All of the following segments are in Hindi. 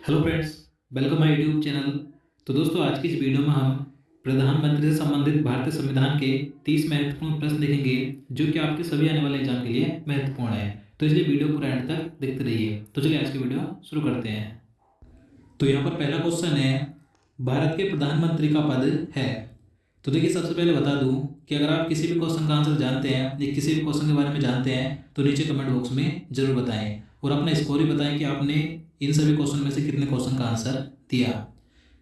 Hello friends, welcome my YouTube channel. तो दोस्तों, आज की इस वीडियो में हम प्रधानमंत्री से संबंधित भारतीय संविधान के 30 महत्वपूर्ण प्रश्न देखेंगे जो कि आपके सभी आने वाले एग्जाम के लिए महत्वपूर्ण है। तो इसलिए वीडियो पूरा एंड तक देखते रहिए। तो चलिए आज की वीडियो शुरू करते हैं। तो यहाँ पर पहला क्वेश्चन है, भारत के प्रधानमंत्री का पद है। तो देखिए, सबसे पहले बता दूं कि अगर आप किसी भी क्वेश्चन का आंसर जानते हैं या किसी भी क्वेश्चन के बारे में जानते हैं तो नीचे कमेंट बॉक्स में जरूर बताएं और अपना स्कोर भी बताएं कि आपने इन सभी क्वेश्चन में से कितने क्वेश्चन का आंसर दिया।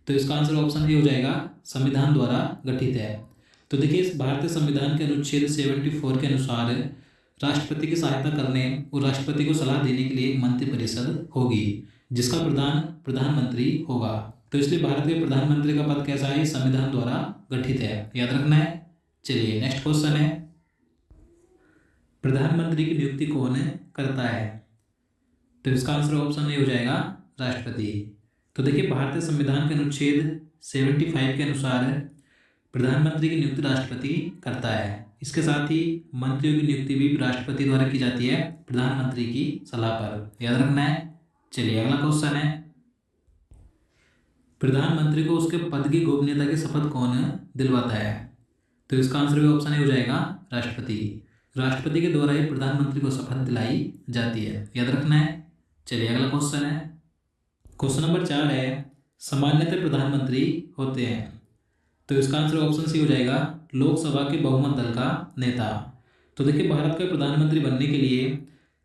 तो इसका आंसर ऑप्शन ए हो जाएगा, संविधान द्वारा गठित है। तो देखिए, इस भारतीय संविधान के अनुच्छेद 74 के अनुसार राष्ट्रपति की सहायता करने और राष्ट्रपति को सलाह देने के लिए एक मंत्रिपरिषद होगी जिसका प्रधान प्रधानमंत्री होगा। तो इसलिए भारत के प्रधानमंत्री का पद कैसा है? संविधान द्वारा गठित है, याद रखना है। चलिए नेक्स्ट क्वेश्चन है, प्रधानमंत्री की नियुक्ति कौन करता है? तो इसका आंसर ऑप्शन ए हो जाएगा, राष्ट्रपति। तो देखिए, भारतीय संविधान के अनुच्छेद 75 के अनुसार प्रधानमंत्री की नियुक्ति राष्ट्रपति करता है। इसके साथ ही मंत्रियों की नियुक्ति भी राष्ट्रपति द्वारा की जाती है प्रधानमंत्री की सलाह पर, याद रखना है। चलिए अगला क्वेश्चन है, प्रधानमंत्री को उसके पद की गोपनीयता की शपथ कौन दिलवाता है? तो इसका आंसर भी ऑप्शन ए हो जाएगा, राष्ट्रपति। राष्ट्रपति के द्वारा ही प्रधानमंत्री को शपथ दिलाई जाती है, याद रखना है। चलिए अगला क्वेश्चन है, क्वेश्चन नंबर 4 है, सामान्यतः प्रधानमंत्री होते हैं। तो इसका आंसर ऑप्शन सी हो जाएगा, लोकसभा के बहुमत दल का नेता। तो देखिए, भारत का प्रधानमंत्री बनने के लिए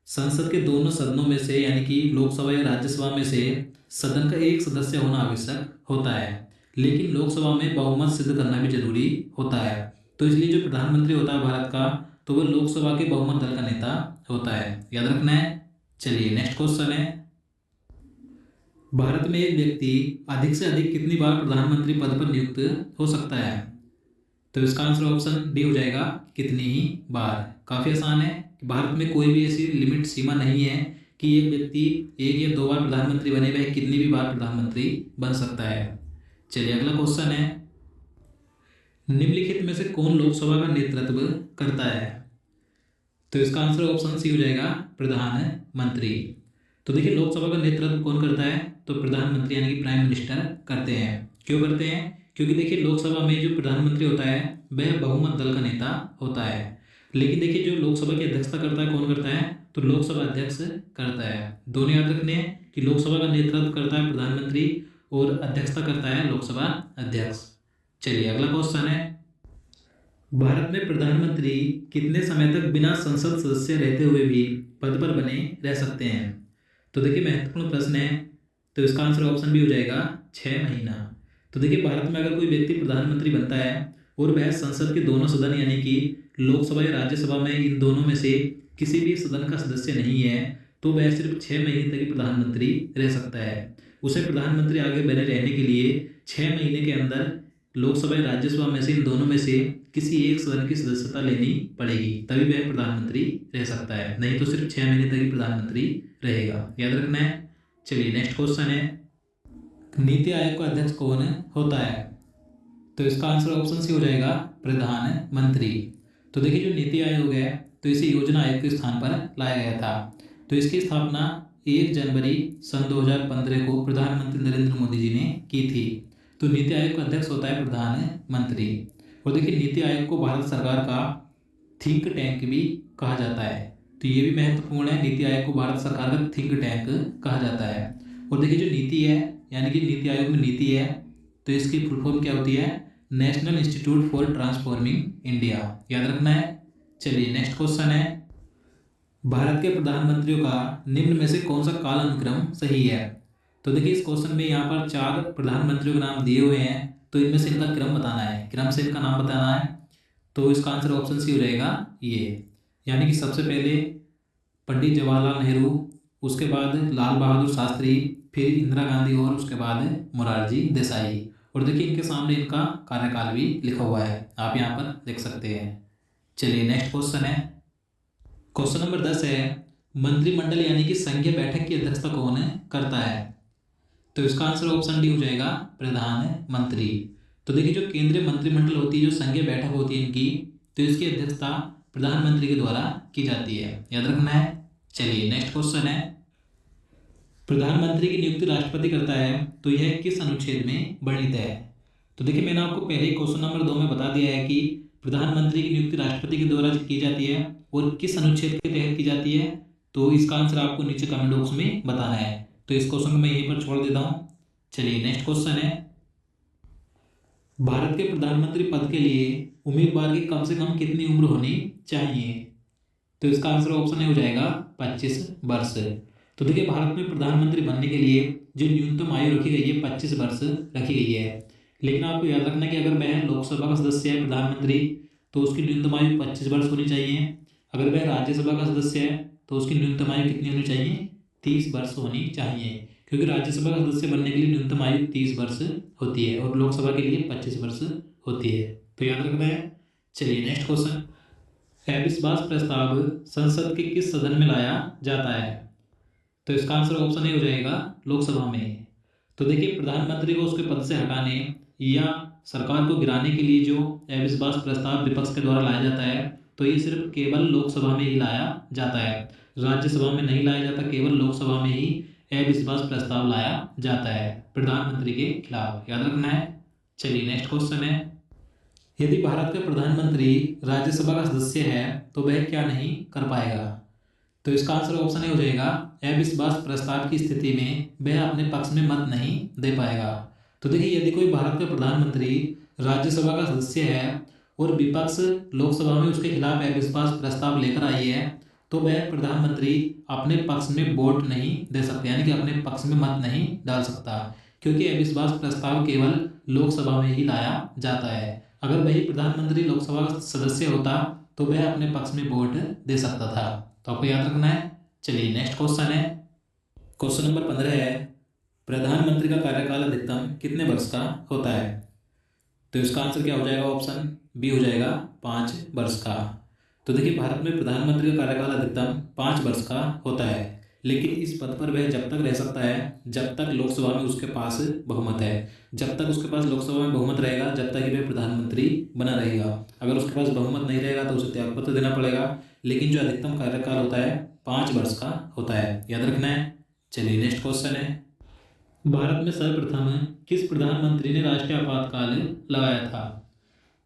संसद के दोनों सदनों में से यानी कि लोकसभा या राज्यसभा में से सदन का एक सदस्य होना आवश्यक होता है, लेकिन लोकसभा में बहुमत सिद्ध करना भी जरूरी होता है। तो इसलिए जो प्रधानमंत्री होता है भारत का, तो वह लोकसभा के बहुमत दल का नेता होता है, याद रखना है। चलिए नेक्स्ट क्वेश्चन है, भारत में एक व्यक्ति अधिक से अधिक कितनी बार प्रधानमंत्री पद पर नियुक्त हो सकता है? तो इसका आंसर ऑप्शन डी हो जाएगा, कितनी ही बार। काफ़ी आसान है कि भारत में कोई भी ऐसी लिमिट सीमा नहीं है कि एक व्यक्ति एक या दो बार प्रधानमंत्री बने, वह कितनी भी बार प्रधानमंत्री बन सकता है। चलिए अगला क्वेश्चन है, निम्नलिखित में से कौन लोकसभा का नेतृत्व करता है? तो इसका आंसर ऑप्शन सी हो जाएगा, प्रधानमंत्री। तो देखिए, लोकसभा का नेतृत्व कौन करता है? तो प्रधानमंत्री यानी कि प्राइम मिनिस्टर करते हैं। क्यों करते हैं? क्योंकि देखिए, लोकसभा में जो प्रधानमंत्री होता है वह बहुमत दल का नेता होता है, लेकिन देखिए जो लोकसभा की अध्यक्षता करता है कौन करता है? तो लोकसभा अध्यक्ष करता है। दोनों याद रखने हैं कि लोकसभा का नेतृत्व करता है प्रधानमंत्री और अध्यक्षता करता है लोकसभा अध्यक्ष। चलिए अगला क्वेश्चन है, भारत में प्रधानमंत्री कितने समय तक बिना संसद सदस्य रहते हुए भी पद पर बने रह सकते हैं? तो देखिए, महत्वपूर्ण प्रश्न है। तो इसका आंसर ऑप्शन भी हो जाएगा, 6 महीना। तो देखिए, भारत में अगर कोई व्यक्ति प्रधानमंत्री बनता है और वह संसद के दोनों सदन यानी कि लोकसभा या राज्यसभा में इन दोनों में से किसी भी सदन का सदस्य नहीं है, तो वह सिर्फ 6 महीने तक ही प्रधानमंत्री रह सकता है। उसे प्रधानमंत्री आगे बने रहने के लिए 6 महीने के अंदर लोकसभा या राज्यसभा में से इन दोनों में से किसी एक सदन की सदस्यता लेनी पड़ेगी, तभी वह प्रधानमंत्री रह सकता है, नहीं तो सिर्फ 6 महीने तक ही प्रधानमंत्री रहेगा, याद रखना है। चलिए नेक्स्ट क्वेश्चन है, नीति आयोग का अध्यक्ष कौन होता है? तो इसका आंसर ऑप्शन सी हो जाएगा, प्रधानमंत्री। तो देखिए, जो नीति आयोग है तो इसे योजना आयोग के स्थान पर लाया गया था। तो इसकी स्थापना 1 जनवरी सन 2015 को प्रधानमंत्री नरेंद्र मोदी जी ने की थी। तो नीति आयोग का अध्यक्ष होता है प्रधानमंत्री। और देखिए, नीति आयोग को भारत सरकार का थिंक टैंक भी कहा जाता है, तो ये भी महत्वपूर्ण है। नीति आयोग को भारत सरकार का थिंक टैंक कहा जाता है। और देखिए, जो नीति है यानी कि नीति आयोग में नीति है तो इसकी फुल फॉर्म क्या होती है? National institute for transforming India, याद रखना है। चलिए नेक्स्ट क्वेश्चन है, भारत के प्रधानमंत्रियों का निम्न में से कौन सा काल अनुक्रम सही है? तो देखिए, इस क्वेश्चन में यहाँ पर 4 प्रधानमंत्रियों के नाम दिए हुए हैं, तो इनमें से इनका क्रम बताना है, क्रम से इनका नाम बताना है। तो इसका आंसर ऑप्शन सी हो जाएगा ये, यानी कि सबसे पहले पंडित जवाहरलाल नेहरू, उसके बाद लाल बहादुर शास्त्री, फिर इंदिरा गांधी और उसके बाद मोरारजी देसाई। और देखिए, इनके सामने इनका कार्यकाल भी लिखा हुआ है, आप यहाँ पर देख सकते हैं। चलिए नेक्स्ट क्वेश्चन है, क्वेश्चन नंबर 10 है, मंत्रिमंडल यानी कि संघीय बैठक की अध्यक्षता कौन करता है? तो इसका आंसर ऑप्शन डी हो जाएगा, प्रधानमंत्री। तो देखिए, जो केंद्रीय मंत्रिमंडल होती है, जो संघीय बैठक होती है इनकी, तो इसकी अध्यक्षता प्रधानमंत्री के द्वारा की जाती है, याद रखना है। चलिए नेक्स्ट क्वेश्चन है, प्रधानमंत्री की नियुक्ति राष्ट्रपति करता है तो यह किस अनुच्छेद में वर्णित है? तो देखिए मैंने आपको पहले ही क्वेश्चन नंबर 2 में बता दिया है कि प्रधानमंत्री की नियुक्ति राष्ट्रपति के द्वारा की जाती है और किस अनुच्छेद के तहत की जाती है। तो इसका आंसर आपको नीचे कमेंट बॉक्स में बताना है। तो इस क्वेश्चन को मैं यहीं पर छोड़ देता हूँ। चलिए नेक्स्ट क्वेश्चन है, भारत के प्रधानमंत्री पद के लिए उम्मीदवार की कम से कम कितनी उम्र होनी चाहिए? तो इसका आंसर ऑप्शन ए हो जाएगा 25 वर्ष। तो देखिए भारत में प्रधानमंत्री बनने के लिए जो न्यूनतम आयु रखी गई है 25 वर्ष रखी गई है। लेकिन आपको याद रखना कि अगर वह लोकसभा का सदस्य है प्रधानमंत्री तो उसकी न्यूनतम आयु 25 वर्ष होनी चाहिए। अगर वह राज्यसभा का सदस्य है तो उसकी न्यूनतम आयु कितनी होनी चाहिए? 30 वर्ष होनी चाहिए, क्योंकि राज्यसभा का सदस्य बनने के लिए न्यूनतम आयु 30 वर्ष होती है और लोकसभा के लिए 25 वर्ष होती है। तो याद रखना है। चलिए नेक्स्ट क्वेश्चन, अविश्वास प्रस्ताव संसद के किस सदन में लाया जाता है? तो इसका आंसर ऑप्शन ए हो जाएगा लोकसभा में। तो देखिए प्रधानमंत्री को उसके पद से हटाने या सरकार को गिराने के लिए जो अविश्वास प्रस्ताव विपक्ष के द्वारा लाया जाता है तो ये सिर्फ केवल लोकसभा में ही लाया जाता है, राज्यसभा में नहीं लाया जाता, केवल लोकसभा में ही अविश्वास प्रस्ताव लाया जाता है प्रधानमंत्री के खिलाफ। याद रखना है। चलिए नेक्स्ट क्वेश्चन है, यदि भारत का प्रधानमंत्री राज्यसभा का सदस्य है तो वह क्या नहीं कर पाएगा? तो इसका आंसर ऑप्शन ए हो जाएगा अविश्वास प्रस्ताव की स्थिति में वह अपने पक्ष में मत नहीं दे पाएगा। तो देखिए यदि कोई भारत का प्रधानमंत्री राज्यसभा का सदस्य है और विपक्ष लोकसभा में उसके खिलाफ अविश्वास प्रस्ताव लेकर आई है तो वह प्रधानमंत्री अपने पक्ष में वोट नहीं दे सकते, यानी कि अपने पक्ष में मत नहीं डाल सकता, क्योंकि अविश्वास प्रस्ताव केवल लोकसभा में ही लाया जाता है। अगर वही प्रधानमंत्री लोकसभा का सदस्य होता तो वह अपने पक्ष में वोट दे सकता था। तो आपको याद रखना है। चलिए नेक्स्ट क्वेश्चन है, क्वेश्चन नंबर 15 है, प्रधानमंत्री का कार्यकाल अधिकतम कितने वर्ष का होता है? तो इसका आंसर क्या हो जाएगा? ऑप्शन बी हो जाएगा 5 वर्ष का। तो देखिए भारत में प्रधानमंत्री का कार्यकाल अधिकतम 5 वर्ष का होता है, लेकिन इस पद पर वह जब तक रह सकता है जब तक लोकसभा में उसके पास बहुमत है। जब तक उसके पास लोकसभा में बहुमत रहेगा जब तक वह प्रधानमंत्री बना रहेगा। अगर उसके पास बहुमत नहीं रहेगा तो उसे त्यागपत्र देना पड़ेगा। लेकिन जो अधिकतम कार्यकाल होता है 5 वर्ष का होता है। याद रखना है। चलिए नेक्स्ट क्वेश्चन है, भारत में सर्वप्रथम किस प्रधानमंत्री ने राष्ट्रीय आपातकाल लगाया था?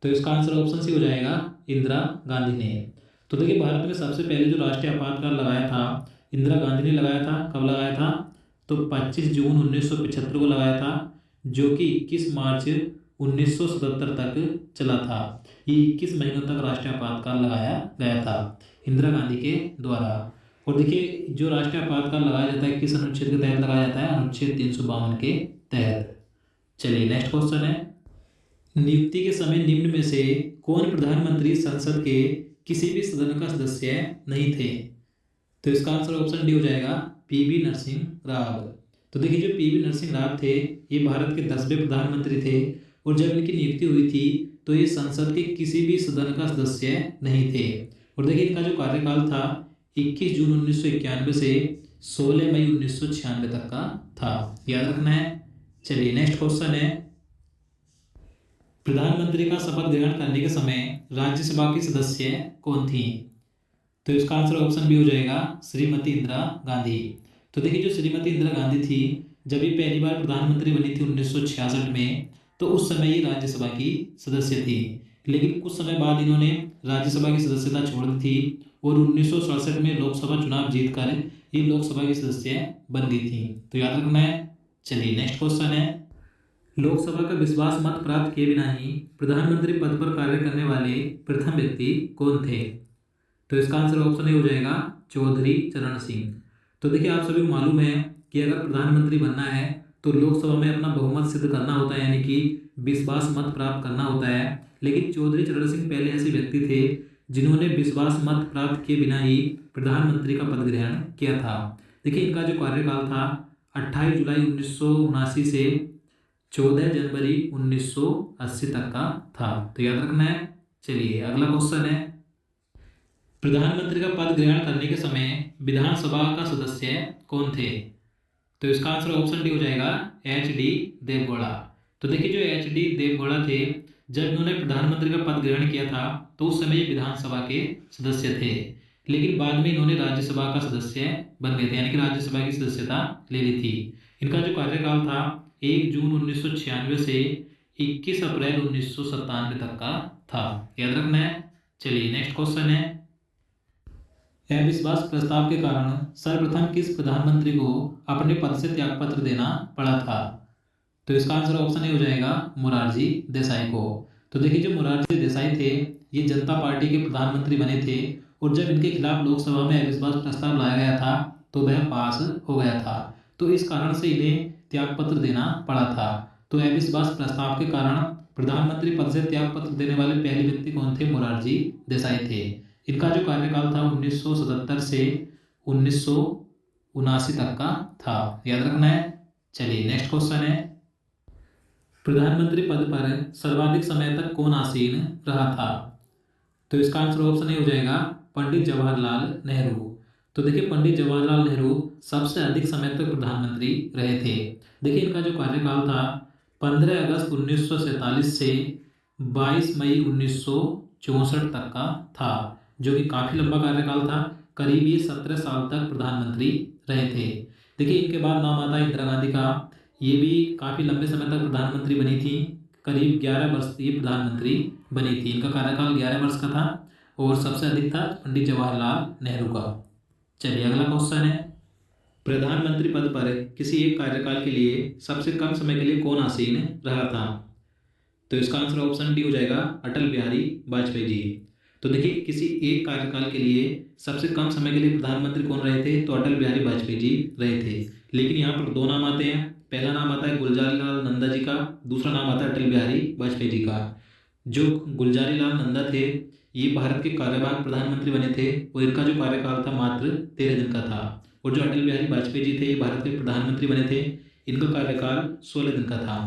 तो इसका आंसर ऑप्शन सी हो जाएगा इंदिरा गांधी ने। तो देखिए भारत में सबसे पहले जो राष्ट्रीय आपातकाल लगाया था इंदिरा गांधी ने लगाया था। कब लगाया था? तो 25 जून 1975 को लगाया था, जो कि 21 मार्च 1977 तक चला था। ये 21 महीनों तक राष्ट्रीय आपातकाल लगाया गया था इंदिरा गांधी के द्वारा। और देखिए जो राष्ट्रीय आपातकाल लगाया जाता है किस अनुच्छेद के तहत लगाया जाता है? अनुच्छेद 352 के तहत। चलिए नेक्स्ट क्वेश्चन है, नियुक्ति के समय निम्न में से कौन प्रधानमंत्री संसद के किसी भी सदन का सदस्य नहीं थे? तो इसका आंसर ऑप्शन डी हो जाएगा पीवी नरसिंह राव। तो देखिए जो पीवी नरसिंह राव थे ये भारत के 10वें प्रधानमंत्री थे और जब इनकी नियुक्ति हुई थी तो ये संसद के किसी भी सदन का सदस्य नहीं थे। और देखिए इनका जो कार्यकाल था 21 जून 1991 से 16 मई 1996 तक का था। याद रखना है। चलिए नेक्स्ट क्वेश्चन है, प्रधानमंत्री का शपथ ग्रहण करने के समय राज्यसभा की सदस्य कौन थी? तो इसका आंसर ऑप्शन बी हो जाएगा श्रीमती इंदिरा गांधी। तो देखिए जो श्रीमती इंदिरा गांधी थी जब ये पहली बार प्रधानमंत्री बनी थी 1966 में तो उस समय ये राज्यसभा की सदस्य थी। लेकिन कुछ समय बाद इन्होंने राज्यसभा की सदस्यता छोड़ दी थी और 1967 में लोकसभा चुनाव जीतकर ये लोकसभा की सदस्य बन गई थी। तो याद रखना है। चलिए नेक्स्ट क्वेश्चन है, लोकसभा का विश्वास मत प्राप्त किए बिना ही प्रधानमंत्री पद पर कार्य करने वाले प्रथम व्यक्ति कौन थे? तो इसका आंसर ऑप्शन ए हो जाएगा चौधरी चरण सिंह। तो देखिए आप सभी को मालूम है कि अगर प्रधानमंत्री बनना है तो लोकसभा में अपना बहुमत सिद्ध करना होता है, यानी कि विश्वास मत प्राप्त करना होता है। लेकिन चौधरी चरण सिंह पहले ऐसे व्यक्ति थे जिन्होंने विश्वास मत प्राप्त किए बिना ही प्रधानमंत्री का पद ग्रहण किया था। देखिए इनका जो कार्यकाल था 28 जुलाई 1979 से 14 जनवरी 1980 तक का था। तो याद रखना है। चलिए अगला क्वेश्चन है, प्रधानमंत्री का पद ग्रहण करने के समय विधानसभा का सदस्य कौन थे? तो इसका आंसर ऑप्शन डी हो जाएगा एच.डी. देवगौड़ा। तो देखिए जो एच.डी. देवगौड़ा थे जब इन्होंने प्रधानमंत्री का पद ग्रहण किया था तो उस समय ये विधानसभा के सदस्य थे, लेकिन बाद में इन्होंने राज्यसभा का सदस्य बन गए थे, यानी कि राज्यसभा की सदस्यता ले ली थी। इनका जो कार्यकाल था 1 जून 1996 से 21 अप्रैल 1997 तक का था। याद रखना है। चलिए नेक्स्ट क्वेश्चन है, अविश्वास प्रस्ताव के कारण सर्वप्रथम किस प्रधानमंत्री को अपने पद से त्यागपत्र देना पड़ा था? तो इसका आंसर ऑप्शन ए हो जाएगा मोरारजी देसाई को। तो देखिए जो मोरारजी देसाई थे ये जनता पार्टी के प्रधानमंत्री बने थे, और जब इनके खिलाफ लोकसभा में अविश्वास प्रस्ताव लाया गया था तो वह पास हो गया था, तो इस कारण से इन्हें त्यागपत्र देना पड़ा था। तो अविश्वास प्रस्ताव के कारण प्रधानमंत्री पद से त्यागपत्र देने वाले पहले व्यक्ति कौन थे? मोरारजी देसाई थे। इनका जो कार्यकाल था 1977 से 1979 तक का था। याद रखना है। चलिए नेक्स्ट क्वेश्चन है, प्रधानमंत्री पद पर सर्वाधिक समय तक कौन आसीन रहा था? तो इसका आंसर ऑप्शन ए हो जाएगा पंडित जवाहरलाल नेहरू। तो देखिए पंडित जवाहरलाल नेहरू सबसे अधिक समय तक प्रधानमंत्री रहे थे। देखिए इनका जो कार्यकाल था 15 अगस्त 1947 से 22 मई 1964 तक का था, जो कि काफी लंबा कार्यकाल था। करीब ये 17 साल तक प्रधानमंत्री रहे थे। देखिए इनके बाद नाम आता है इंदिरा गांधी का, ये भी काफी लंबे समय तक प्रधानमंत्री बनी थी, करीब 11 वर्ष ये प्रधानमंत्री बनी थी। इनका कार्यकाल 11 वर्ष का था, और सबसे अधिक था पंडित जवाहरलाल नेहरू का। चलिए अगला क्वेश्चन है, प्रधानमंत्री पद पर किसी एक कार्यकाल के लिए सबसे कम समय के लिए कौन आसीन रहा था? तो इसका आंसर ऑप्शन डी हो जाएगा अटल बिहारी वाजपेयी जी। तो देखिए किसी एक कार्यकाल के लिए सबसे कम समय के लिए प्रधानमंत्री कौन रहे थे? तो अटल बिहारी वाजपेयी जी रहे थे। लेकिन यहाँ पर दो नाम आते हैं, पहला नाम आता है गुलजारी लाल नंदा जी का, दूसरा नाम आता है अटल बिहारी वाजपेयी जी का। जो गुलजारी लाल नंदा थे ये भारत के कार्यवाहक प्रधानमंत्री बने थे, और इनका जो कार्यकाल था मात्र 13 दिन का था। और जो अटल बिहारी वाजपेयी जी थे ये भारत के प्रधानमंत्री बने थे, इनका कार्यकाल 16 दिन का था।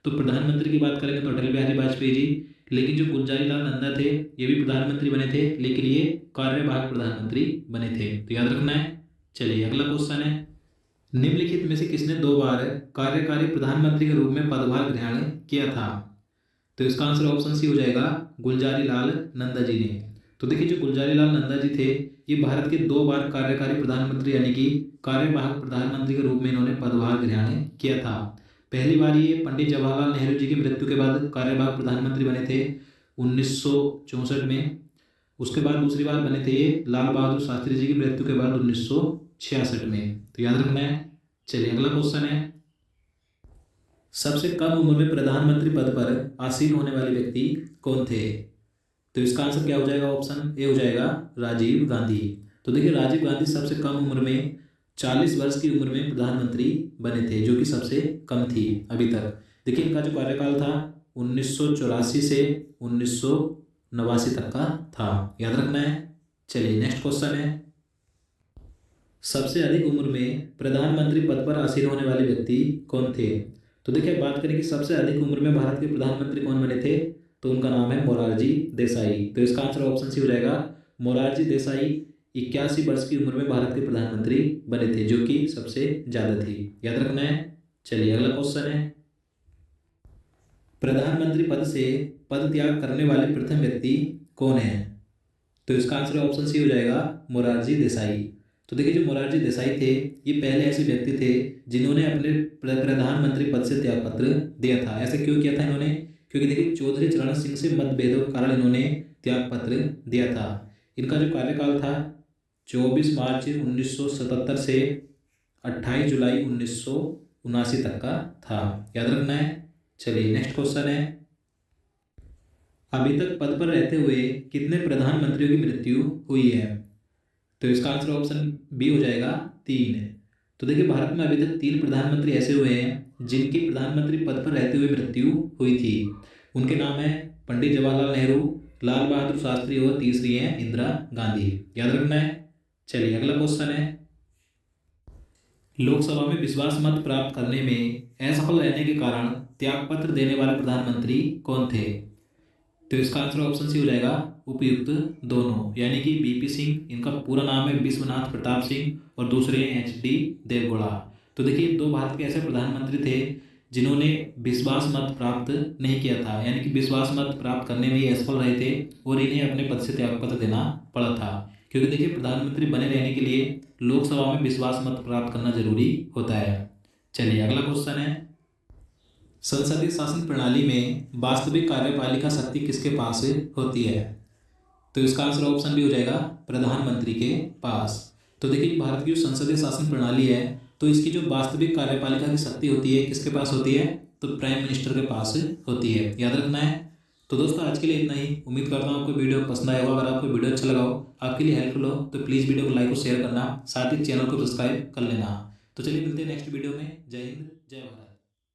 तो प्रधानमंत्री की बात करेंगे तो अटल बिहारी वाजपेयी जी, लेकिन जो गुलजारी लाल नंदा थे ये भी प्रधानमंत्री बने थे, लेकिन ये कार्यवाहक प्रधानमंत्री बने थे। तो याद रखना है। चलिए अगला क्वेश्चन है, निम्नलिखित में से किसने 2 बार कार्यकारी प्रधानमंत्री के रूप में पदभार ग्रहण किया था? तो इसका आंसर ऑप्शन सी हो जाएगा गुलजारी लाल नंदा जी ने। तो देखिए जो गुलजारी लाल नंदा जी थे ये भारत के 2 बार कार्यकारी प्रधानमंत्री यानी कि कार्यवाहक प्रधानमंत्री के रूप में इन्होंने पदभार ग्रहण किया था। पहली बार ये पंडित जवाहरलाल नेहरू जी की मृत्यु के बाद कार्यवाहक प्रधानमंत्री बने थे 1964 में। उसके बाद दूसरी बार बने थे ये लाल बहादुर शास्त्री जी की मृत्यु के बाद 1966 में। तो याद रखना है। चलिए अगला क्वेश्चन है, सबसे कम उम्र में प्रधानमंत्री पद पर आसीन होने वाले व्यक्ति कौन थे? तो इसका आंसर क्या हो जाएगा? ऑप्शन ए हो जाएगा राजीव गांधी। तो देखिए राजीव गांधी सबसे कम उम्र में 40 वर्ष की उम्र में प्रधानमंत्री बने थे, जो कि सबसे कम थी अभी तक। देखिए इनका जो कार्यकाल था 1984 से 1989 तक का था। याद रखना है। चलिए नेक्स्ट क्वेश्चन है, सबसे अधिक उम्र में प्रधानमंत्री पद पर आसीन होने वाले व्यक्ति कौन थे? तो देखिए बात करें कि सबसे अधिक उम्र में भारत के प्रधानमंत्री कौन बने थे, तो उनका नाम है मोरारजी देसाई। तो इसका आंसर ऑप्शन सी हो जाएगा मोरारजी देसाई 81 वर्ष की उम्र में भारत के प्रधानमंत्री बने थे, जो कि सबसे ज्यादा थी। याद रखना है। चलिए अगला क्वेश्चन है, प्रधानमंत्री पद से पद त्याग करने वाले प्रथम व्यक्ति कौन है? तो इसका आंसर ऑप्शन सी हो जाएगा मोरारजी देसाई। तो देखिए जो मोरारजी देसाई थे ये पहले ऐसे व्यक्ति थे जिन्होंने अपने प्रधानमंत्री पद से त्यागपत्र दिया था। ऐसे क्यों किया था इन्होंने? क्योंकि देखिए चौधरी चरण सिंह से मतभेदों के कारण इन्होंने त्यागपत्र दिया था। इनका जो कार्यकाल था 24 मार्च 1977 से 28 जुलाई 1979 तक का था। याद रखना है। चलिए नेक्स्ट क्वेश्चन है, अभी तक पद पर रहते हुए कितने प्रधानमंत्रियों की मृत्यु हुई है? तो इसका आंसर ऑप्शन बी हो जाएगा 3। तो देखिए भारत में अभी तक 3 प्रधानमंत्री ऐसे हुए हैं जिनकी प्रधानमंत्री पद पर रहते हुए मृत्यु हुई थी। उनके नाम है पंडित जवाहरलाल नेहरू, लाल बहादुर शास्त्री और तीसरी है इंदिरा गांधी। याद रखना है। चलिए अगला क्वेश्चन है, लोकसभा में विश्वास मत प्राप्त करने में असफल रहने के कारण त्यागपत्र देने वाले प्रधानमंत्री कौन थे? तो इसका आंसर ऑप्शन सी हो जाएगा उपयुक्त दोनों, यानी कि बीपी सिंह, इनका पूरा नाम है विश्वनाथ प्रताप सिंह, और दूसरे हैं एचडी देवगौड़ा। तो देखिए 2 भारत के ऐसे प्रधानमंत्री थे जिन्होंने विश्वास मत प्राप्त नहीं किया था, यानी कि विश्वास मत प्राप्त करने में ये असफल रहे थे और इन्हें अपने पद से त्यागपत्र देना पड़ा था, क्योंकि देखिए प्रधानमंत्री बने रहने के लिए लोकसभा में विश्वास मत प्राप्त करना जरूरी होता है। चलिए अगला क्वेश्चन है, संसदीय शासन प्रणाली में वास्तविक कार्यपालिका शक्ति किसके पास होती है? तो इसका आंसर ऑप्शन भी हो जाएगा प्रधानमंत्री के पास। तो देखिए भारत की जो संसदीय शासन प्रणाली है तो इसकी जो वास्तविक कार्यपालिका की शक्ति होती है किसके पास होती है? तो प्राइम मिनिस्टर के पास होती है, याद रखना है। तो दोस्तों आज के लिए इतना ही। उम्मीद करता हूँ आपको वीडियो पसंद आया होगा। अगर आपको वीडियो अच्छा लगा हो, आपके लिए हेल्पफुल हो तो प्लीज़ वीडियो को लाइक और शेयर करना, साथ ही चैनल को सब्सक्राइब कर लेना। तो चलिए मिलते हैं नेक्स्ट वीडियो में। जय हिंद, जय भारत।